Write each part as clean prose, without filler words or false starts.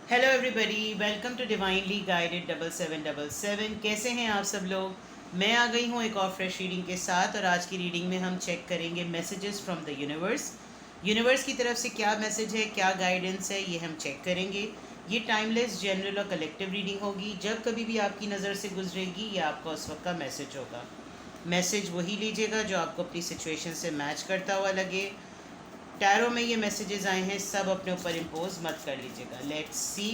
Hello everybody, welcome to divinely guided 7777। कैसे हैं आप सब लोग। मैं आ गई हूँ एक और फ्रेश रीडिंग के साथ, और आज की रीडिंग में हम चेक करेंगे messages from the universe. Universe की तरफ से क्या मैसेज है, क्या गाइडेंस है, ये हम चेक करेंगे। ये टाइमलेस, जनरल और कलेक्टिव रीडिंग होगी। जब कभी भी आपकी नज़र से गुजरेगी, ये आपका उस वक्त का मैसेज होगा। मैसेज वही लीजिएगा जो आपको अपनी सिचुएशन से मैच करता हुआ लगे। टैरो में ये मैसेजेस आए हैं, सब अपने ऊपर इम्पोज मत कर लीजिएगा। लेट्स सी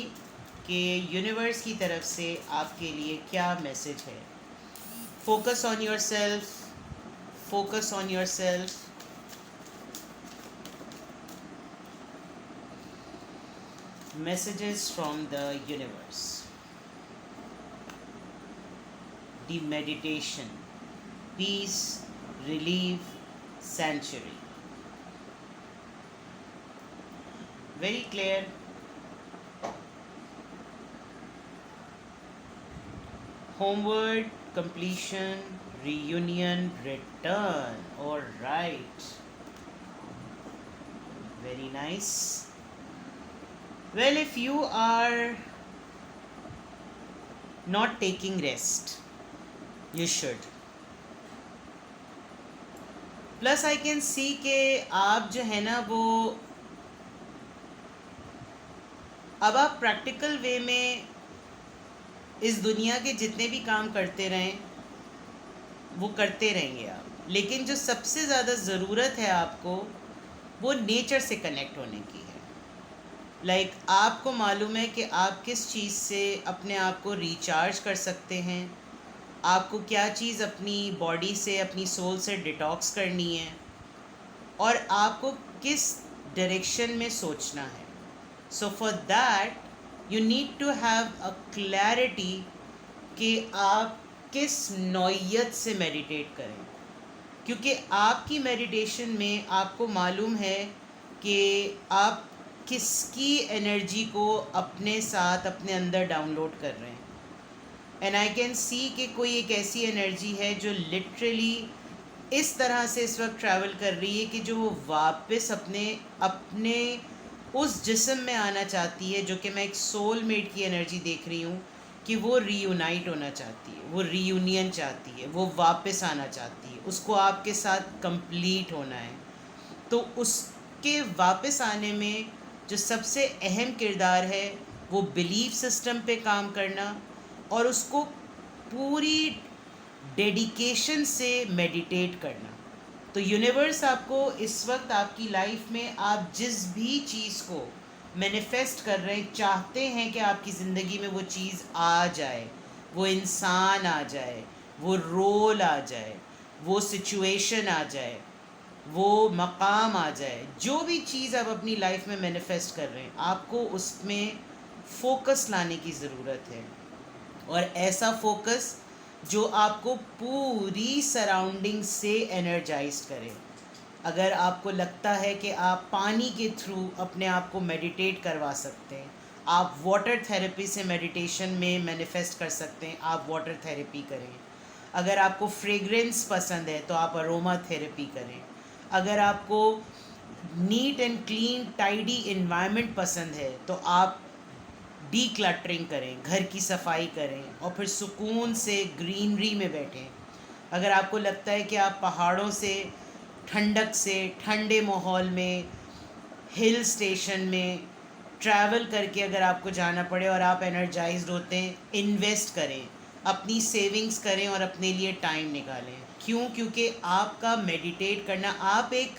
कि यूनिवर्स की तरफ से आपके लिए क्या मैसेज है। Focus on your self, focus on your self. Messages from the universe. The meditation, peace, relief, century. Very clear. Homeward, completion, reunion, return. All right. Very nice. Well, if you are not taking rest, you should. Plus, I can see कि आप जो है ना वो अब आप practical way में इस दुनिया के जितने भी काम करते रहें वो करते रहेंगे आप, लेकिन जो सबसे ज़्यादा ज़रूरत है आपको वो नेचर से कनेक्ट होने की है। लाइक आपको मालूम है कि आप किस चीज़ से अपने आप को रिचार्ज कर सकते हैं, आपको क्या चीज़ अपनी बॉडी से, अपनी सोल से डिटॉक्स करनी है, और आपको किस डायरेक्शन में सोचना है। So for that you need to have a clarity कि आप किस नौइयत से मेडिटेट करें, क्योंकि आपकी मेडिटेशन में आपको मालूम है कि आप किसकी एनर्जी को अपने साथ अपने अंदर डाउनलोड कर रहे हैं। एंड आई कैन सी कि कोई एक ऐसी एनर्जी है जो लिटरली इस तरह से इस वक्त ट्रैवल कर रही है कि जो वो वापस अपने अपने उस जिस्म में आना चाहती है, जो कि मैं एक सोल मेट की एनर्जी देख रही हूँ कि वो रीयूनाइट होना चाहती है, वो रीयूनियन चाहती है, वो वापस आना चाहती है, उसको आपके साथ कंप्लीट होना है। तो उसके वापस आने में जो सबसे अहम किरदार है वो बिलीफ सिस्टम पे काम करना, और उसको पूरी डेडिकेशन से मेडिटेट करना। तो यूनिवर्स आपको इस वक्त आपकी लाइफ में आप जिस भी चीज़ को मैनिफेस्ट कर रहे हैं, चाहते हैं कि आपकी ज़िंदगी में वो चीज़ आ जाए, वो इंसान आ जाए, वो रोल आ जाए, वो सिचुएशन आ जाए, वो मकाम आ जाए, जो भी चीज़ आप अपनी लाइफ में मैनिफेस्ट कर रहे हैं, आपको उसमें फोकस लाने की ज़रूरत है। और ऐसा फोकस जो आपको पूरी सराउंडिंग से एनर्जाइज करे। अगर आपको लगता है कि आप पानी के थ्रू अपने आप को मेडिटेट करवा सकते हैं, आप वाटर थेरेपी से मेडिटेशन में मैनिफेस्ट कर सकते हैं, आप वाटर थेरेपी करें। अगर आपको फ्रेग्रेंस पसंद है तो आप अरोमा थेरेपी करें। अगर आपको neat and clean tidy environment पसंद है तो आप डी क्लटरिंग करें, घर की सफाई करें, और फिर सुकून से ग्रीनरी में बैठें। अगर आपको लगता है कि आप पहाड़ों से, ठंडक से, ठंडे माहौल में, हिल स्टेशन में ट्रैवल करके अगर आपको जाना पड़े और आप एनर्जाइज्ड होते हैं, इन्वेस्ट करें, अपनी सेविंग्स करें और अपने लिए टाइम निकालें। क्यों? क्योंकि आपका मेडिटेट करना, आप एक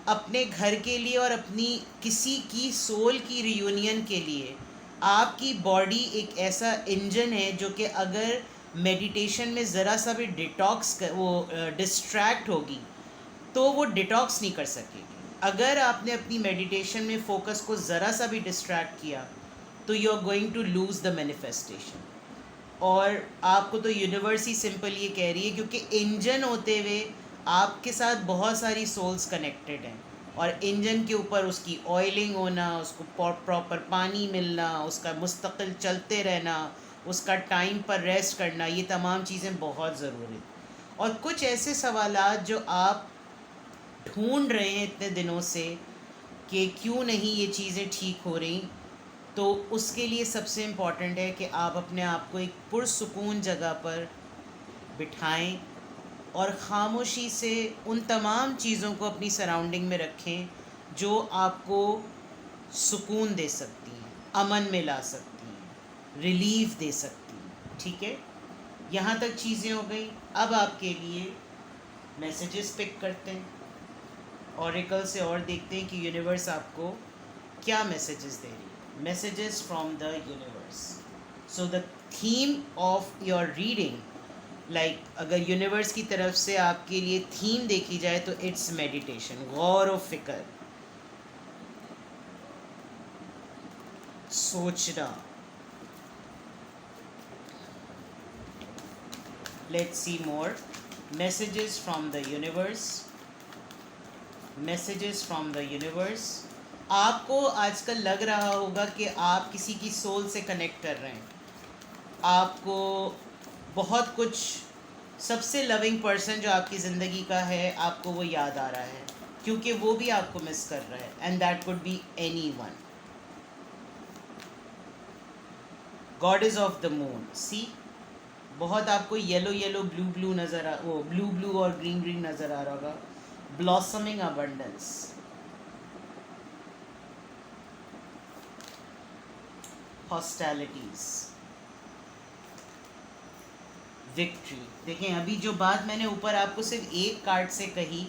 अपने घर के लिए और अपनी किसी की सोल की रियूनियन के लिए, आपकी बॉडी एक ऐसा इंजन है जो कि अगर मेडिटेशन में ज़रा सा भी डिस्ट्रैक्ट होगी तो वो डिटॉक्स नहीं कर सकेगी। अगर आपने अपनी मेडिटेशन में फ़ोकस को ज़रा सा भी डिस्ट्रैक्ट किया तो you are going to lose the manifestation. और आपको तो यूनिवर्स ही सिंपल ये कह रही है, क्योंकि इंजन होते हुए आपके साथ बहुत सारी सोल्स कनेक्टेड हैं, और इंजन के ऊपर उसकी ऑयलिंग होना, उसको प्रॉपर पानी मिलना, उसका मुस्तकिल चलते रहना, उसका टाइम पर रेस्ट करना, ये तमाम चीज़ें बहुत ज़रूरी हैं। और कुछ ऐसे सवालात जो आप ढूंढ रहे हैं इतने दिनों से कि क्यों नहीं ये चीज़ें ठीक हो रही, तो उसके लिए सबसे इम्पॉर्टेंट है कि आप अपने आप को एक पुरसुकून जगह पर बिठाएं और ख़ामोशी से उन तमाम चीज़ों को अपनी सराउंडिंग में रखें जो आपको सुकून दे सकती हैं, अमन में ला सकती हैं, रिलीफ दे सकती हैं। ठीक है, यहाँ तक चीज़ें हो गई। अब आपके लिए मैसेजेस पिक करते हैं, ऑरेकल से, और देखते हैं कि यूनिवर्स आपको क्या मैसेजेस दे रही है। Messages from the universe. So the theme of your reading, like अगर यूनिवर्स की तरफ से आपके लिए थीम देखी जाए तो इट्स मेडिटेशन, गौर व फिक्र, सोचना। Let's see more messages from the universe. Messages from the universe. आपको आजकल लग रहा होगा कि आप किसी की सोल से कनेक्ट कर रहे हैं, आपको बहुत कुछ, सबसे लविंग पर्सन जो आपकी ज़िंदगी का है आपको वो याद आ रहा है, क्योंकि वो भी आपको मिस कर रहा है, and that could be anyone. Goddess of the moon, see, बहुत आपको येलो येलो ब्लू ब्लू नज़र वो ब्लू ब्लू और ग्रीन ग्रीन नज़र आ रहा होगा। Blossoming abundance, hostilities, victory. देखें, अभी जो बात मैंने ऊपर आपको सिर्फ एक कार्ड से कही,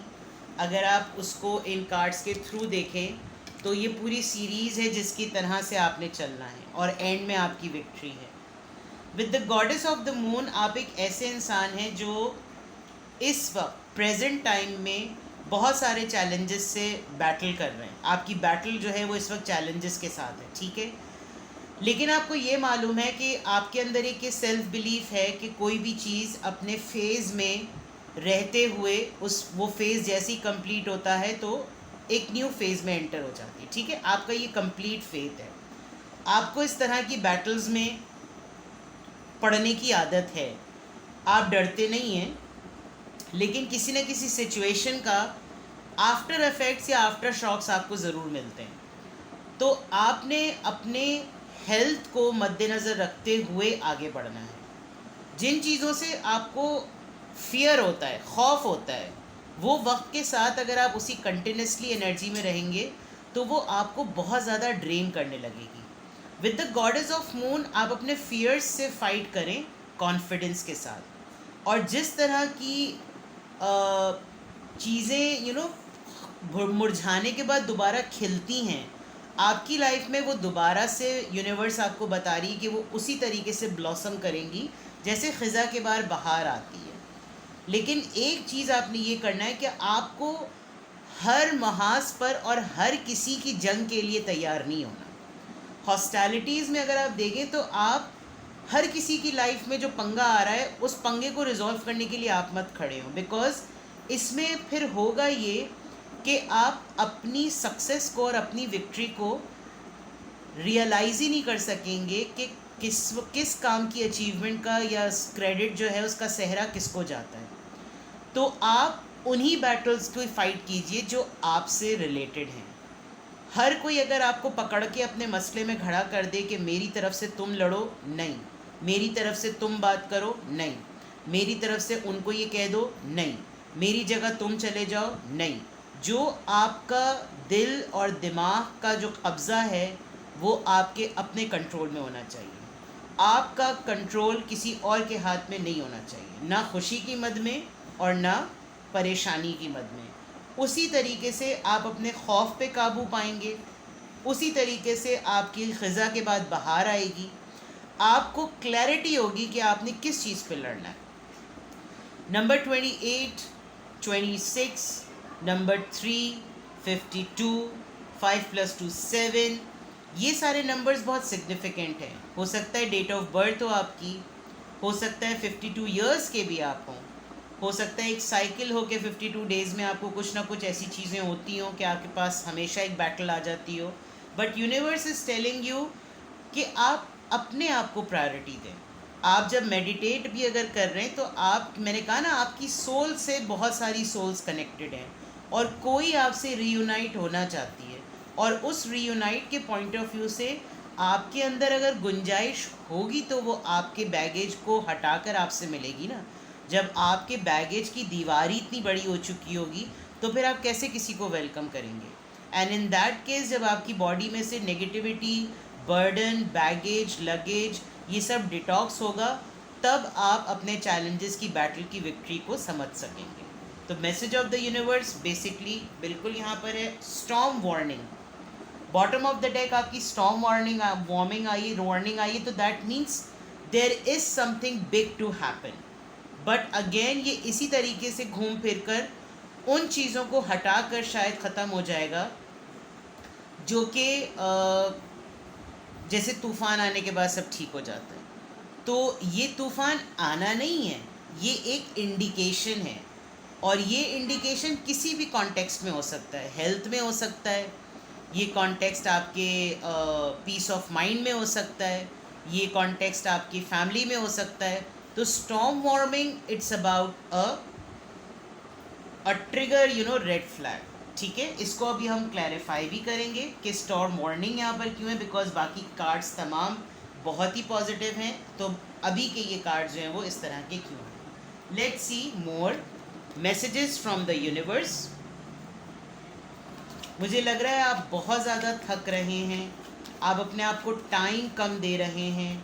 अगर आप उसको इन कार्ड्स के थ्रू देखें तो ये पूरी सीरीज़ है जिसकी तरह से आपने चलना है, और एंड में आपकी विक्ट्री है। With the goddess of the moon, आप एक ऐसे इंसान हैं जो इस वक्त प्रेजेंट टाइम में बहुत सारे चैलेंजेस से बैटल कर रहे हैं। आपकी बैटल जो है वो इस वक्त चैलेंजेस के साथ है, ठीक है, लेकिन आपको ये मालूम है कि आपके अंदर एक ये सेल्फ बिलीफ है कि कोई भी चीज़ अपने फेज़ में रहते हुए वो फेज़ जैसे ही कंप्लीट होता है तो एक न्यू फेज़ में एंटर हो जाती है। ठीक है, आपका ये कंप्लीट फेथ है। आपको इस तरह की बैटल्स में पढ़ने की आदत है, आप डरते नहीं हैं, लेकिन किसी न किसी सिचुएशन का आफ्टर इफ़ेक्ट्स या आफ्टर शॉक्स आपको ज़रूर मिलते हैं। तो आपने अपने हेल्थ को मद्देनज़र रखते हुए आगे बढ़ना है। जिन चीज़ों से आपको फियर होता है, खौफ होता है, वो वक्त के साथ अगर आप उसी कंटिन्यूसली एनर्जी में रहेंगे तो वो आपको बहुत ज़्यादा ड्रेन करने लगेगी। With the goddess of moon, आप अपने फियर्स से फाइट करें कॉन्फिडेंस के साथ, और जिस तरह की चीज़ें मुरझाने के बाद दोबारा खिलती हैं, आपकी लाइफ में वो दोबारा से यूनिवर्स आपको बता रही है कि वो उसी तरीके से ब्लॉसम करेंगी जैसे ख़ज़ा के बाद बहार आती है। लेकिन एक चीज़ आपने ये करना है कि आपको हर महाज पर और हर किसी की जंग के लिए तैयार नहीं होना। हॉस्टैलिटीज़ में अगर आप देखें तो आप हर किसी की लाइफ में जो पंगा आ रहा है उस पंगे को रिजॉल्व करने के लिए आप मत खड़े हों, बिकॉज़ इसमें फिर होगा ये कि आप अपनी सक्सेस को और अपनी विक्ट्री को रियलाइज़ ही नहीं कर सकेंगे कि किस काम की अचीवमेंट का या क्रेडिट जो है उसका सेहरा किसको जाता है। तो आप उन्हीं बैटल्स को फाइट कीजिए जो आपसे रिलेटेड हैं। हर कोई अगर आपको पकड़ के अपने मसले में खड़ा कर दे कि मेरी तरफ से तुम लड़ो, नहीं, मेरी तरफ से तुम बात करो, नहीं, मेरी तरफ से उनको ये कह दो, नहीं, मेरी जगह तुम चले जाओ, नहीं, जो आपका दिल और दिमाग का जो कब्ज़ा है वो आपके अपने कंट्रोल में होना चाहिए। आपका कंट्रोल किसी और के हाथ में नहीं होना चाहिए, ना खुशी की मद में और ना परेशानी की मद में। उसी तरीके से आप अपने खौफ पे काबू पाएंगे, उसी तरीके से आपकी ख़ज़ा के बाद बहार आएगी, आपको क्लैरिटी होगी कि आपने किस चीज़ पे लड़ना है। नंबर 28, 26, नंबर 3, 52, 5 + 2 7, ये सारे नंबर्स बहुत सिग्निफिकेंट हैं। हो सकता है डेट ऑफ बर्थ हो आपकी, हो सकता है 52 इयर्स के भी आप हों, हो सकता है एक साइकिल हो के 52 डेज़ में आपको कुछ ना कुछ ऐसी चीज़ें होती हों कि आपके पास हमेशा एक बैटल आ जाती हो। But universe is telling you कि आप अपने आप को प्रायोरिटी दें। आप जब मेडिटेट भी अगर कर रहे हैं तो आप, मैंने कहा ना, आपकी सोल से बहुत सारी सोल्स कनेक्टेड हैं और कोई आपसे रीयूनाइट होना चाहती है, और उस रीयूनाइट के पॉइंट ऑफ व्यू से आपके अंदर अगर गुंजाइश होगी तो वो आपके बैगेज को हटाकर आपसे मिलेगी ना। जब आपके बैगेज की दीवार ही इतनी बड़ी हो चुकी होगी तो फिर आप कैसे किसी को वेलकम करेंगे। एंड इन दैट केस जब आपकी बॉडी में से नेगेटिविटी, बर्डन, बैगेज, लगेज ये सब डिटॉक्स होगा, तब आप अपने चैलेंजेस की बैटल की विक्ट्री को समझ सकेंगे। तो message of the universe basically बिल्कुल यहाँ पर है, storm warning. Bottom of the deck आपकी स्टॉर्म वार्निंग वार्निंग आई, तो that means there is something big to happen. But again ये इसी तरीके से घूम फिर कर उन चीज़ों को हटाकर शायद ख़त्म हो जाएगा जो कि जैसे तूफ़ान आने के बाद सब ठीक हो जाता है। तो ये तूफ़ान आना नहीं है, ये एक इंडिकेशन है। और ये इंडिकेशन किसी भी कॉन्टेक्स्ट में हो सकता है, हेल्थ में हो सकता है, ये कॉन्टेक्स्ट आपके पीस ऑफ माइंड में हो सकता है, ये कॉन्टेक्स्ट आपकी फैमिली में हो सकता है। तो storm warming it's about a trigger, red flag. ठीक है, इसको अभी हम क्लैरिफाई भी करेंगे कि स्टॉर्म वार्निंग यहाँ पर क्यों है, बिकॉज बाकी कार्ड्स तमाम बहुत ही पॉजिटिव हैं, तो अभी के ये कार्ड्स जो हैं वो इस तरह के क्यों हैं। Let's see more messages from the universe. मुझे लग रहा है आप बहुत ज़्यादा थक रहे हैं, आप अपने आप को टाइम कम दे रहे हैं,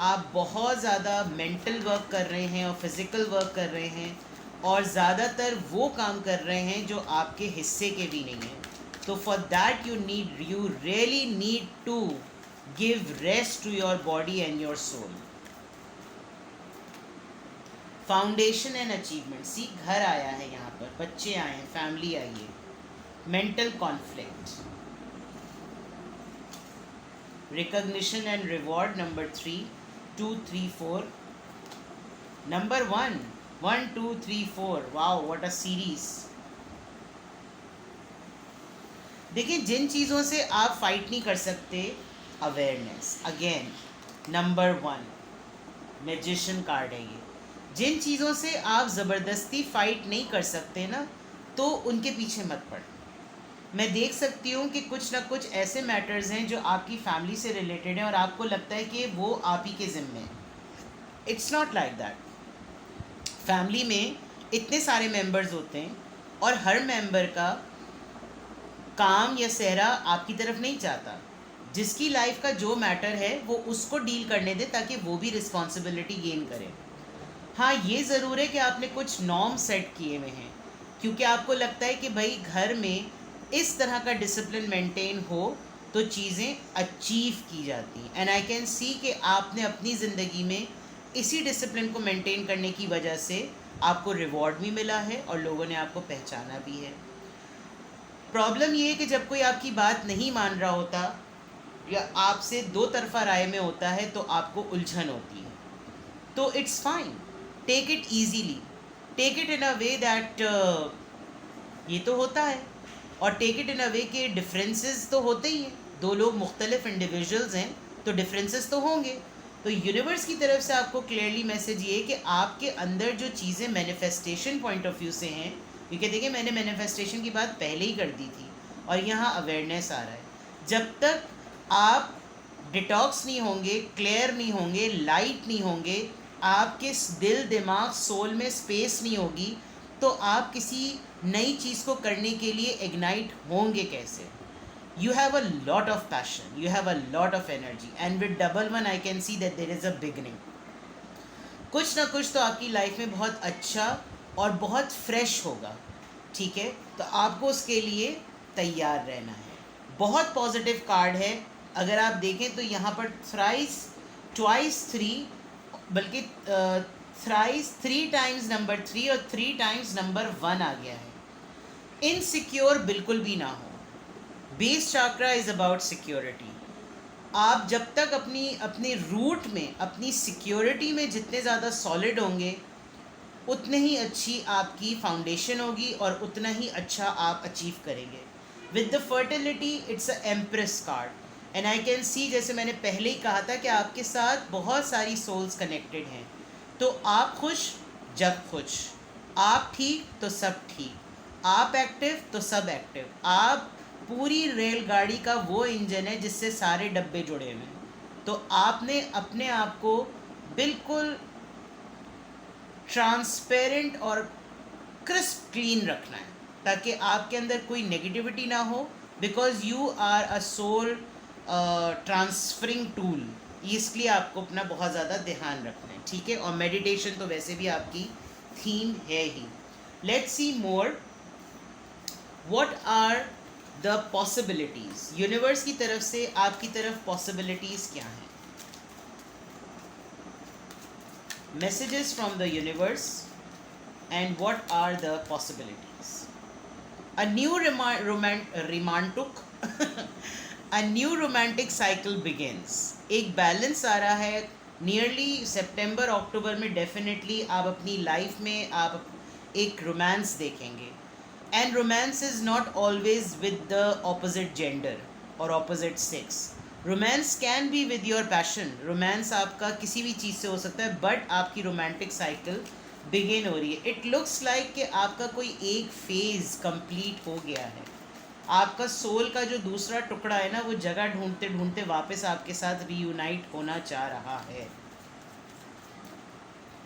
आप बहुत ज़्यादा मेंटल वर्क कर रहे हैं और फिज़िकल वर्क कर रहे हैं, और ज़्यादातर वो काम कर रहे हैं जो आपके हिस्से के भी नहीं हैं। तो for that you really need to give rest to your body and your soul. Foundation and achievement, see घर आया है यहाँ पर, बच्चे आए हैं, फैमिली आई है, mental conflict, recognition and reward number 3, 2, 3, 4, number 1, 1, 2, 3, 4, wow what a series. देखिए, जिन चीज़ों से आप फाइट नहीं कर सकते, awareness again number 1, magician card है ये। जिन चीज़ों से आप ज़बरदस्ती फाइट नहीं कर सकते ना, तो उनके पीछे मत पड़। मैं देख सकती हूँ कि कुछ ना कुछ ऐसे मैटर्स हैं जो आपकी फैमिली से रिलेटेड हैं और आपको लगता है कि वो आप ही के ज़िम्मे हैं। It's not like that. Family में इतने सारे मेंबर्स होते हैं और हर मेंबर का काम या सेहरा आपकी तरफ नहीं चाहता। जिसकी लाइफ का जो मैटर है वो उसको डील करने दे, ताकि वो भी रिस्पॉन्सिबिलिटी गेन करे। हाँ, ये ज़रूर है कि आपने कुछ नॉर्म सेट किए हुए हैं, क्योंकि आपको लगता है कि भाई घर में इस तरह का डिसिप्लिन मेंटेन हो तो चीज़ें अचीव की जाती हैं। एंड आई कैन सी कि आपने अपनी ज़िंदगी में इसी डिसिप्लिन को मेंटेन करने की वजह से आपको रिवॉर्ड भी मिला है और लोगों ने आपको पहचाना भी है। प्रॉब्लम ये है कि जब कोई आपकी बात नहीं मान रहा होता या आपसे दो तरफा राय में होता है तो आपको उलझन होती है। तो it's fine, take it easily, take it in a way that ये तो होता है, और टेक इट इन अ वे के डिफरेंसेस तो होते ही हैं। दो लोग मुख्तलिफ इंडिविजुअल्स हैं तो डिफरेंसेस तो होंगे। तो यूनिवर्स की तरफ से आपको क्लियरली मैसेज ये है कि आपके अंदर जो चीज़ें मैनिफेस्टेशन पॉइंट ऑफ व्यू से हैं, क्योंकि देखिए मैंने मैनिफेस्टेशन की बात पहले ही कर दी थी और यहाँ अवेयरनेस आ रहा है। जब तक आप डिटॉक्स नहीं होंगे, क्लियर नहीं होंगे, लाइट नहीं होंगे, आपके दिल, दिमाग, सोल में स्पेस नहीं होगी, तो आप किसी नई चीज़ को करने के लिए इग्नाइट होंगे कैसे। You have a lot of passion, you have a lot of energy, and with double one I can see that there is a beginning. कुछ ना कुछ तो आपकी लाइफ में बहुत अच्छा और बहुत फ्रेश होगा, ठीक है। तो आपको उसके लिए तैयार रहना है। बहुत पॉजिटिव कार्ड है। अगर आप देखें तो यहाँ पर थ्राइस, ट्वाइस 3, बल्कि थ्राइस 3 टाइम्स नंबर 3 और 3 टाइम्स नंबर 1 आ गया है। इनसिक्योर बिल्कुल भी ना हो। Base chakra is about security. आप जब तक अपनी रूट में, अपनी सिक्योरिटी में जितने ज़्यादा सॉलिड होंगे, उतने ही अच्छी आपकी फाउंडेशन होगी और उतना ही अच्छा आप अचीव करेंगे। With the fertility it's a empress card and I can सी, जैसे मैंने पहले ही कहा था कि आपके साथ बहुत सारी सोल्स कनेक्टेड हैं। तो आप खुश जब खुश, आप ठीक तो सब ठीक, आप एक्टिव तो सब एक्टिव। आप पूरी रेलगाड़ी का वो इंजन है जिससे सारे डब्बे जुड़े हुए हैं। तो आपने अपने आप को बिल्कुल ट्रांसपेरेंट और क्रिस्प क्लीन रखना है ताकि आपके अंदर कोई नेगेटिविटी ना हो, because you are a soul transferring tool. इसलिए आपको अपना बहुत ज़्यादा ध्यान रखना है, ठीक है। और मेडिटेशन तो वैसे भी आपकी थीम है ही। Let's see more, what are the possibilities. Universe की तरफ से आपकी तरफ पॉसिबिलिटीज़ क्या हैं? Messages from the universe and what are the possibilities. A new a new romantic cycle begins. एक बैलेंस आ रहा है नियरली सितंबर अक्टूबर में। डेफिनेटली आप अपनी लाइफ में आप एक रोमांस देखेंगे। And romance is not always with the opposite gender और opposite sex. Romance can be with your passion. Romance आपका किसी भी चीज़ से हो सकता है, बट आपकी रोमांटिक साइकिल बिगिन हो रही है। इट लुक्स लाइक कि आपका कोई एक फेज़ कंप्लीट हो गया है। आपका सोल का जो दूसरा टुकड़ा है ना, वो जगह ढूंढते ढूंढते वापस आपके साथ रीयूनाइट होना चाह रहा है।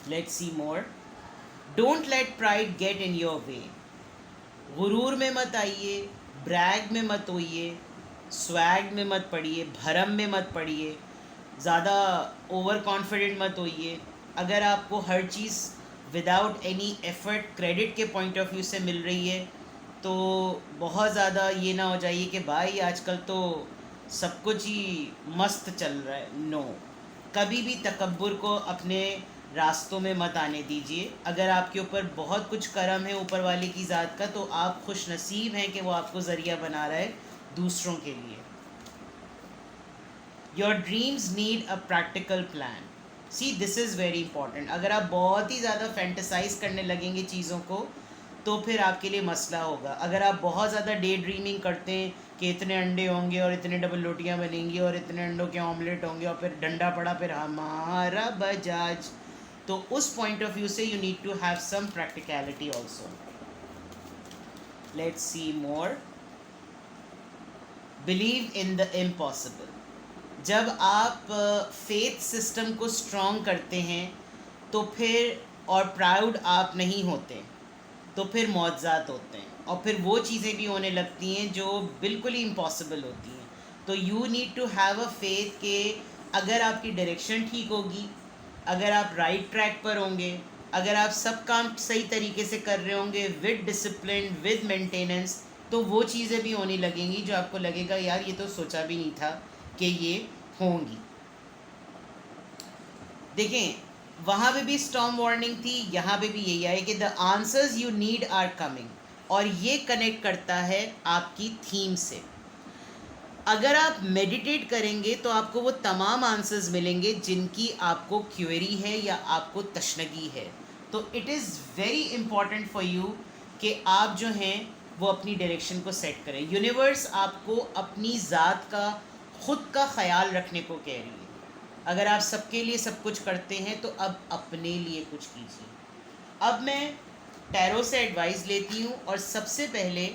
Let's see more. Don't let pride get in your way. गुरूर में मत आइए, ब्रैग में मत होइए, स्वैग में मत पड़िए, भरम में मत पड़िए, ज़्यादा ओवर कॉन्फिडेंट मत होइए। अगर आपको हर चीज़ विदाउट एनी एफर्ट क्रेडिट के पॉइंट ऑफ व्यू से मिल रही है तो बहुत ज़्यादा ये ना हो जाइए कि भाई आजकल तो सब कुछ ही मस्त चल रहा है। नो, कभी भी तकब्बुर को अपने रास्तों में मत आने दीजिए। अगर आपके ऊपर बहुत कुछ करम है ऊपर वाले की ज़ात का, तो आप खुश नसीब हैं कि वो आपको ज़रिया बना रहा है दूसरों के लिए। Your dreams need a practical plan. See, this is very important. अगर आप बहुत ही ज़्यादा फैंटेसाइज करने लगेंगे चीज़ों को तो फिर आपके लिए मसला होगा। अगर आप बहुत ज़्यादा डे ड्रीमिंग करते हैं कि इतने अंडे होंगे और इतने डबल रोटियां बनेंगी और इतने अंडों के ऑमलेट होंगे और फिर डंडा पड़ा फिर हमारा बजाज, तो उस पॉइंट ऑफ व्यू से you need to have some practicality also. Let's see more. Believe in the impossible. जब आप फेथ सिस्टम को स्ट्रॉन्ग करते हैं तो फिर, और प्राउड आप नहीं होते, तो फिर मौज़ात होते हैं और फिर वो चीज़ें भी होने लगती हैं जो बिल्कुल ही इम्पॉसिबल होती हैं। तो you need to have a faith कि अगर आपकी डायरेक्शन ठीक होगी, अगर आप राइट ट्रैक पर होंगे, अगर आप सब काम सही तरीके से कर रहे होंगे विद डिसिप्लिन विद मेंटेनेंस, तो वो चीज़ें भी होने लगेंगी जो आपको लगेगा यार ये तो सोचा भी नहीं था कि ये होंगी। देखें, वहाँ पे भी स्टॉर्म वार्निंग थी, यहाँ पे भी यही है कि the answers you need are coming, और ये कनेक्ट करता है आपकी थीम से। अगर आप मेडिटेट करेंगे तो आपको वो तमाम आंसर्स मिलेंगे जिनकी आपको क्वेरी है या आपको तशनगी है। तो it is very important for you कि आप जो हैं वो अपनी डायरेक्शन को सेट करें। यूनिवर्स आपको अपनी ज़ात का ख़ुद का ख्याल रखने को कह रही है। अगर आप सबके लिए सब कुछ करते हैं तो अब अपने लिए कुछ कीजिए। अब मैं टैरो से एडवाइस लेती हूँ और सबसे पहले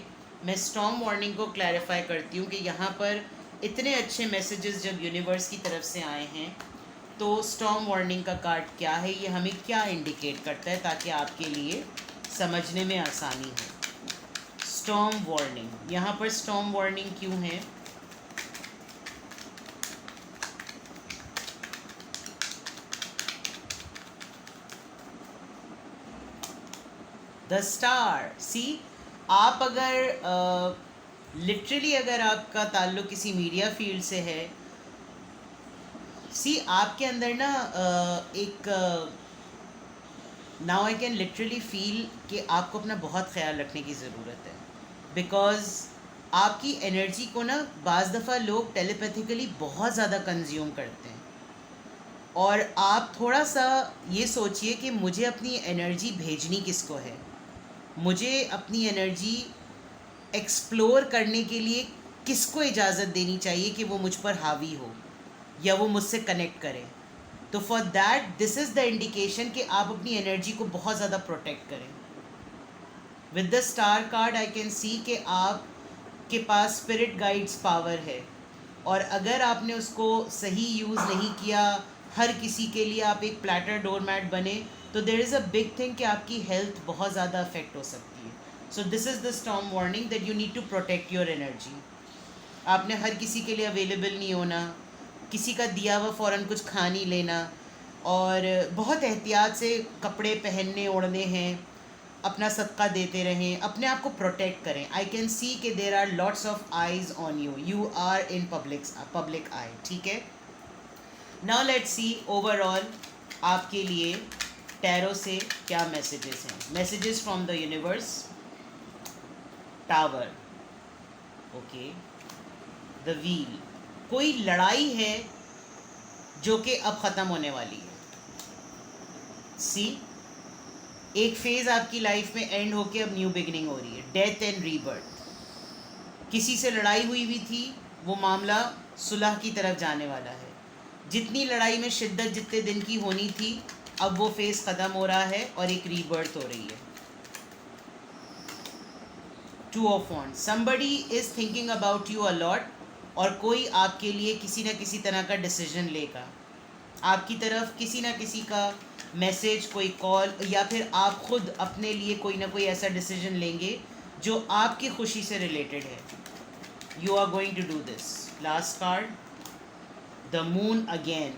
मैं स्टॉर्म वार्निंग को क्लैरिफाई करती हूँ कि यहाँ पर इतने अच्छे मैसेजेस जब यूनिवर्स की तरफ से आए हैं तो स्टॉर्म वार्निंग का कार्ड क्या है, ये हमें क्या इंडिकेट करता है, ताकि आपके लिए समझने में आसानी हो। स्टॉर्म वार्निंग, यहाँ पर स्टॉर्म वार्निंग क्यों है? The star. सी, आप अगर लिटरली अगर आपका ताल्लुक़ किसी मीडिया फील्ड से है, सी आपके अंदर ना एक now I can literally feel कि आपको अपना बहुत ख्याल रखने की ज़रूरत है। बिकॉज़ आपकी एनर्जी को ना बाज़ दफ़ा लोग टेलीपैथिकली बहुत ज़्यादा कंज्यूम करते हैं, और आप थोड़ा सा ये सोचिए कि मुझे अपनी एनर्जी भेजनी किसको है, मुझे अपनी एनर्जी एक्सप्लोर करने के लिए किसको इजाज़त देनी चाहिए कि वो मुझ पर हावी हो या वो मुझसे कनेक्ट करे। तो for that this is the indication कि आप अपनी एनर्जी को बहुत ज़्यादा प्रोटेक्ट करें। With the star card I can see कि आप के पास स्पिरिट गाइड्स पावर है, और अगर आपने उसको सही यूज़ नहीं किया, हर किसी के लिए आप एक प्लेटर डोरमैट बने, तो there is a big thing कि आपकी हेल्थ बहुत ज़्यादा अफेक्ट हो सकती है. So this is the storm warning that you need to protect your energy. आपने हर किसी के लिए अवेलेबल नहीं होना, किसी का दिया हुआ फ़ौरन कुछ खा नहीं लेना, और बहुत एहतियात से कपड़े पहनने ओढ़ने हैं, अपना सदका देते रहें, अपने आप को प्रोटेक्ट करें. आई कैन सी कि there are lots of eyes on you, you are in public eye. ठीक है. नाउ लेट्स सी ओवरऑल आपके लिए टैरो से क्या मैसेजेस हैं. Messages from the universe. Tower. Okay. The wheel. कोई लड़ाई है जो कि अब ख़त्म होने वाली है. सी, एक फेज़ आपकी लाइफ में एंड होके अब न्यू बिगिनिंग हो रही है. Death and rebirth. किसी से लड़ाई हुई हुई थी, वो मामला सुलह की तरफ जाने वाला है. जितनी लड़ाई में शिद्दत जितने दिन की होनी थी, अब वो फेज़ ख़त्म हो रहा है और एक रीबर्थ हो रही है. Two of wands. Somebody is thinking about you a lot, और कोई आपके लिए किसी न किसी तरह का डिसीजन लेगा. आपकी तरफ किसी न किसी का मैसेज, कोई कॉल, या फिर आप खुद अपने लिए कोई ना कोई ऐसा डिसीजन लेंगे जो आपकी खुशी से रिलेटेड है. You are going to do this. Last card, the moon again.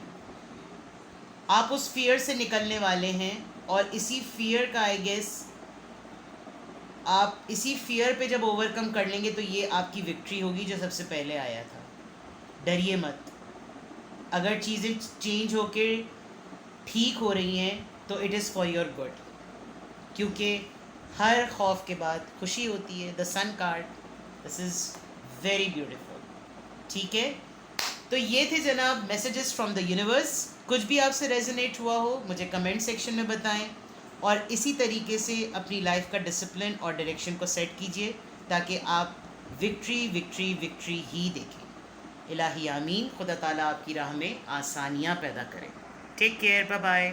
आप उस फियर से निकलने वाले हैं, और इसी फियर का आई गेस आप इसी फियर पे जब ओवरकम कर लेंगे तो ये आपकी विक्ट्री होगी जो सबसे पहले आया था. डरिए मत. अगर चीज़ें चेंज होके ठीक हो रही हैं तो it is for your good, क्योंकि हर खौफ के बाद खुशी होती है. The sun card. This is very beautiful. ठीक है. तो ये थे जनाब मैसेजेस फ्रॉम द यूनिवर्स. कुछ भी आपसे रेजोनेट हुआ हो मुझे कमेंट सेक्शन में बताएं, और इसी तरीके से अपनी लाइफ का डिसिप्लिन और डायरेक्शन को सेट कीजिए ताकि आप विक्ट्री विक्ट्री विक्ट्री ही देखें. इलाही आमीन. खुदा ताला आपकी राह में आसानियाँ पैदा करें. Take care. Bye bye.